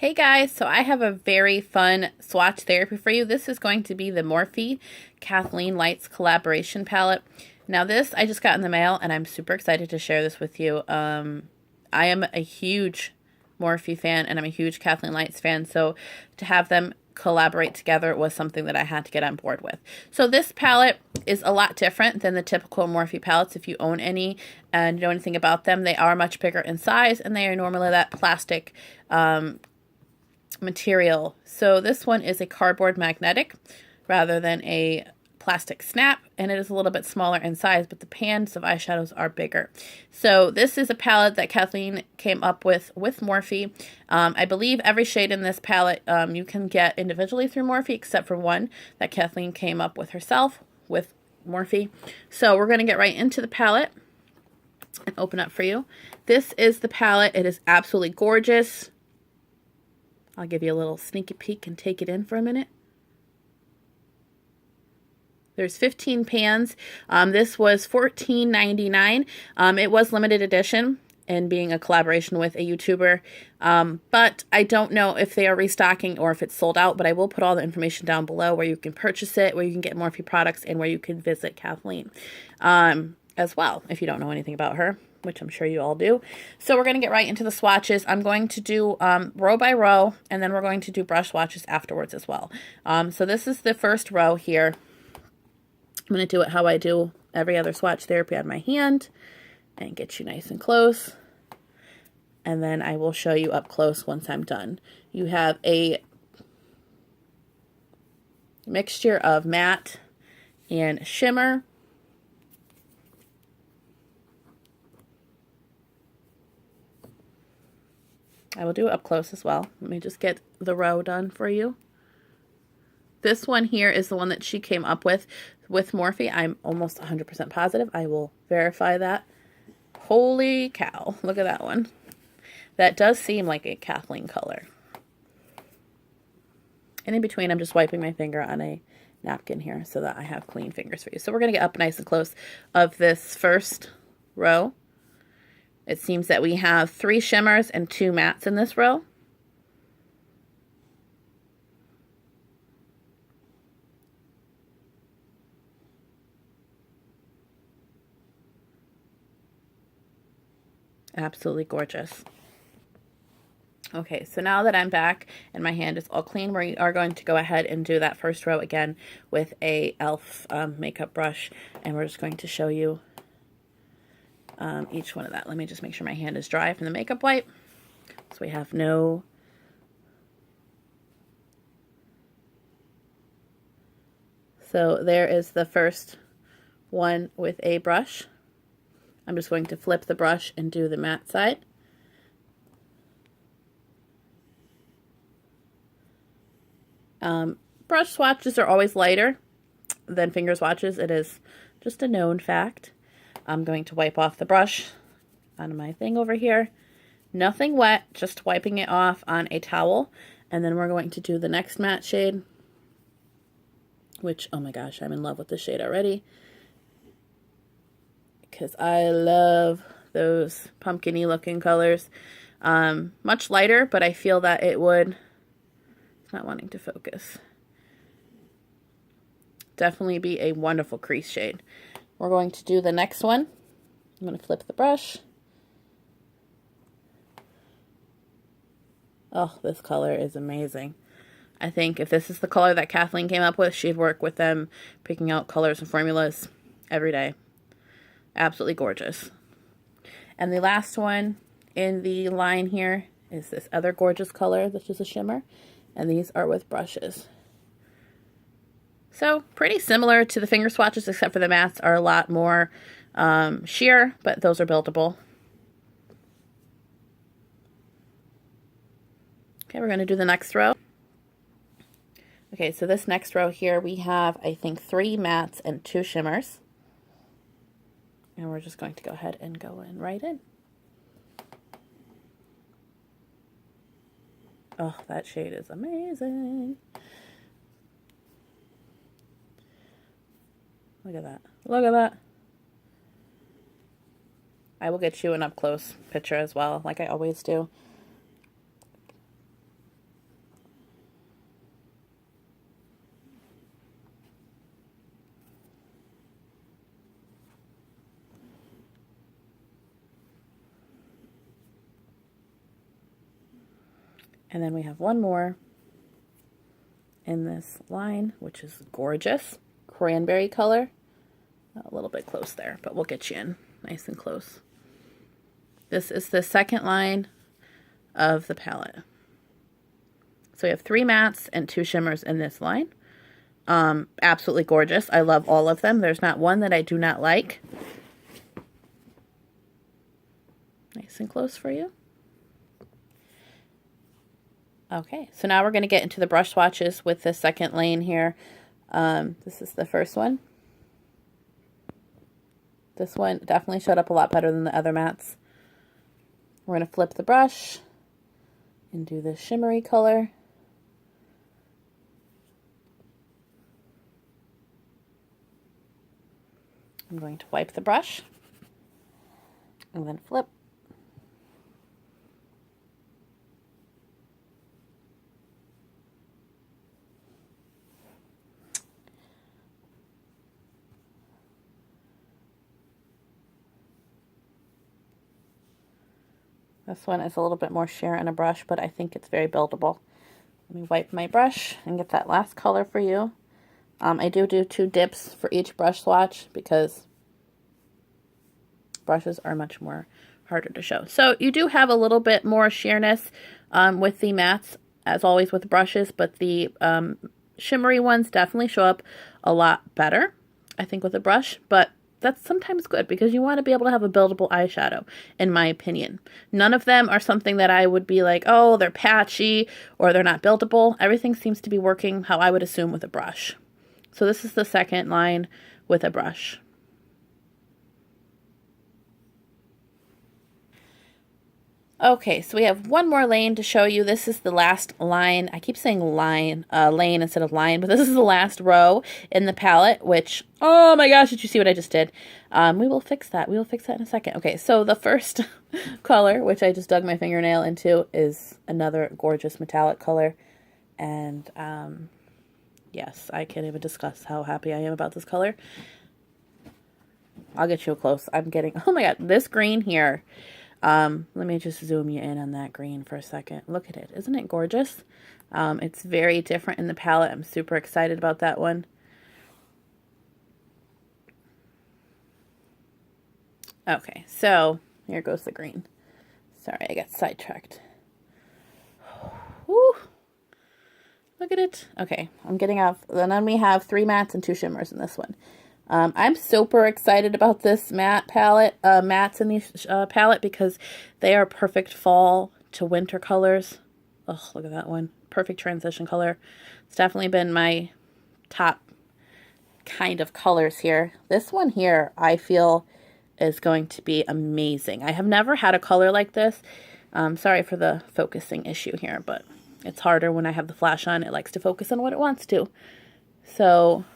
Hey guys, so I have a very fun swatch therapy for you. This is going to be the Morphe Kathleenlights collaboration palette. Now this I just got in the mail and I'm super excited to share this with you. I am a huge Morphe fan and I'm a huge Kathleenlights fan, so to have them collaborate together was something that I had to get on board with. So this palette is a lot different than the typical Morphe palettes. If you own any and know anything about them, they are much bigger in size and they are normally that plastic material. So this one is a cardboard magnetic rather than a plastic snap, and it is a little bit smaller in size, but the pans of eyeshadows are bigger. So this is a palette that Kathleen came up with Morphe. I believe every shade in this palette you can get individually through Morphe, except for one that Kathleen came up with herself with Morphe. So we're going to get right into the palette and open up for you. This is the palette. It is absolutely gorgeous. I'll give you a little sneaky peek and take it in for a minute. There's 15 pans. This was $14.99. It was limited edition and being a collaboration with a YouTuber. But I don't know if they are restocking or if it's sold out, but I will put all the information down below where you can purchase it, where you can get Morphe products, and where you can visit Kathleen as well, if you don't know anything about her, which I'm sure you all do. So we're going to get right into the swatches. I'm going to do row by row, and then we're going to do brush swatches afterwards as well. So this is the first row here. I'm going to do it how I do every other swatch therapy on my hand and get you nice and close. And then I will show you up close once I'm done. You have a mixture of matte and shimmer. I will do it up close as well. Let me just get the row done for you. This one here is the one that she came up with Morphe. I'm almost 100% positive. I will verify that. Holy cow. Look at that one. That does seem like a Kathleen color. And in between, I'm just wiping my finger on a napkin here so that I have clean fingers for you. So we're going to get up nice and close of this first row. It seems that we have 3 shimmers and 2 mattes in this row. Absolutely gorgeous. Okay, so now that I'm back and my hand is all clean, we are going to go ahead and do that first row again with a e.l.f. Makeup brush, and we're just going to show you each one of that. Let me just make sure my hand is dry from the makeup wipe, so we have no So there is the first one with a brush. I'm just going to flip the brush and do the matte side. Brush swatches are always lighter than finger swatches. It is just a known fact. I'm going to wipe off the brush on my thing over here. Nothing wet, just wiping it off on a towel. And then we're going to do the next matte shade, which, oh my gosh, I'm in love with this shade already, because I love those pumpkin-y looking colors. Much lighter, but I feel that it would, it's not wanting to focus, definitely be a wonderful crease shade. We're going to do the next one. I'm going to flip the brush. Oh, this color is amazing. I think if this is the color that Kathleen came up with, she'd work with them picking out colors and formulas every day. Absolutely gorgeous. And the last one in the line here is this other gorgeous color, which is a shimmer. And these are with brushes. So pretty similar to the finger swatches, except for the mattes are a lot more sheer, but those are buildable. Okay, we're going to do the next row. Okay, so this next row here, we have, I think, 3 mattes and 2 shimmers. And we're just going to go ahead and go in right in. Oh, that shade is amazing. Look at that. Look at that. I will get you an up-close picture as well, like I always do. And then we have one more in this line, which is gorgeous. Cranberry color. A little bit close there, but we'll get you in nice and close. This is the second line of the palette. So we have 3 mattes and 2 shimmers in this line. Absolutely gorgeous. I love all of them. There's not one that I do not like. Nice and close for you. Okay, so now we're going to get into the brush swatches with the second lane here. This is the first one. This one definitely showed up a lot better than the other mattes. We're going to flip the brush and do the shimmery color. I'm going to wipe the brush and then flip. This one is a little bit more sheer in a brush, but I think it's very buildable. Let me wipe my brush and get that last color for you. I do 2 dips for each brush swatch because brushes are much more harder to show. So you do have a little bit more sheerness with the mattes, as always with brushes, but the shimmery ones definitely show up a lot better, I think, with a brush, but that's sometimes good because you want to be able to have a buildable eyeshadow, in my opinion. None of them are something that I would be like, oh, they're patchy or they're not buildable. Everything seems to be working how I would assume with a brush. So this is the second line with a brush. Okay, so we have one more lane to show you. This is the last line. I keep saying lane instead of line, but this is the last row in the palette, which, oh my gosh, did you see what I just did? We will fix that. We will fix that in a second. Okay, so the first color, which I just dug my fingernail into, is another gorgeous metallic color. And yes, I can't even discuss how happy I am about this color. I'll get you a close. I'm getting, oh my god, this green here. Let me just zoom you in on that green for a second. Look at it. Isn't it gorgeous? It's very different in the palette. I'm super excited about that one. Okay, so here goes the green. Sorry, I got sidetracked. Woo! Look at it. Okay, I'm getting off. Then we have 3 mattes and 2 shimmers in this one. I'm super excited about this matte palette, mattes in this palette because they are perfect fall to winter colors. Oh, look at that one. Perfect transition color. It's definitely been my top kind of colors here. This one here, I feel, is going to be amazing. I have never had a color like this. Sorry for the focusing issue here, but it's harder when I have the flash on. It likes to focus on what it wants to. So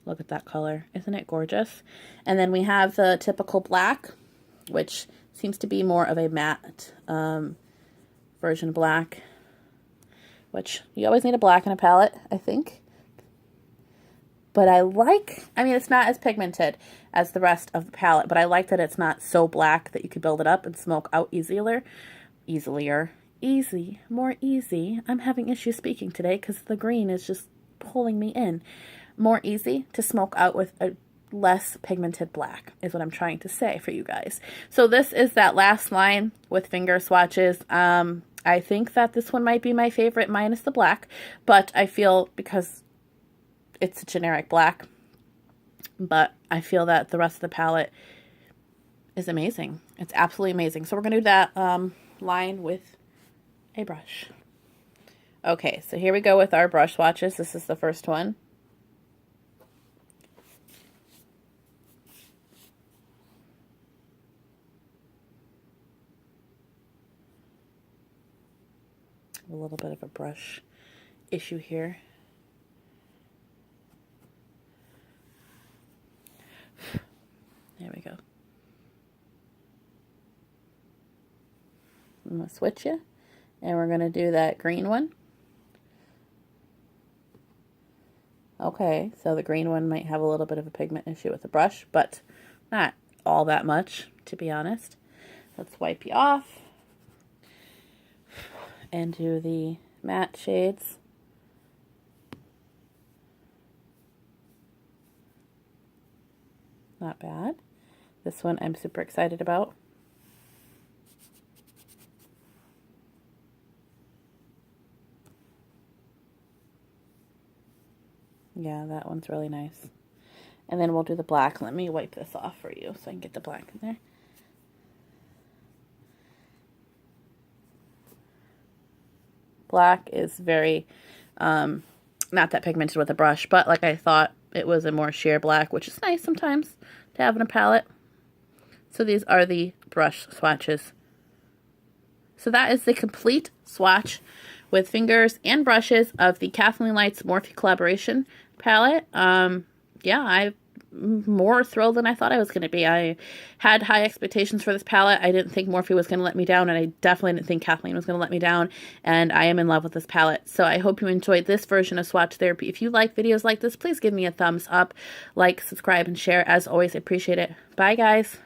look at that color. Isn't it gorgeous? And then we have the typical black, which seems to be more of a matte version of black, which you always need a black in a palette, I think. But I mean, it's not as pigmented as the rest of the palette, but I like that it's not so black that you could build it up and smoke out more easy. I'm having issues speaking today because the green is just pulling me in. More easy to smoke out with a less pigmented black is what I'm trying to say for you guys. So this is that last line with finger swatches. I think that this one might be my favorite minus the black, but I feel because it's a generic black, but I feel that the rest of the palette is amazing. It's absolutely amazing. So we're going to do that line with a brush. Okay, so here we go with our brush swatches. This is the first one. A little bit of a brush issue here. There we go. I'm going to switch you, and we're going to do that green one. Okay, so the green one might have a little bit of a pigment issue with the brush, but not all that much, to be honest. Let's wipe you off. and do the matte shades. Not bad. This one I'm super excited about. Yeah, that one's really nice. And then we'll do the black. Let me wipe this off for you so I can get the black in there. Black is very, not that pigmented with a brush, but like I thought, it was a more sheer black, which is nice sometimes to have in a palette. So these are the brush swatches. So that is the complete swatch with fingers and brushes of the Kathleenlights Morphe collaboration palette. Yeah, I'm more thrilled than I thought I was going to be. I had high expectations for this palette. I didn't think Morphe was going to let me down, and I definitely didn't think Kathleen was going to let me down, and I am in love with this palette. So I hope you enjoyed this version of Swatch Therapy. If you like videos like this, please give me a thumbs up, like, subscribe, and share. As always, I appreciate it. Bye, guys.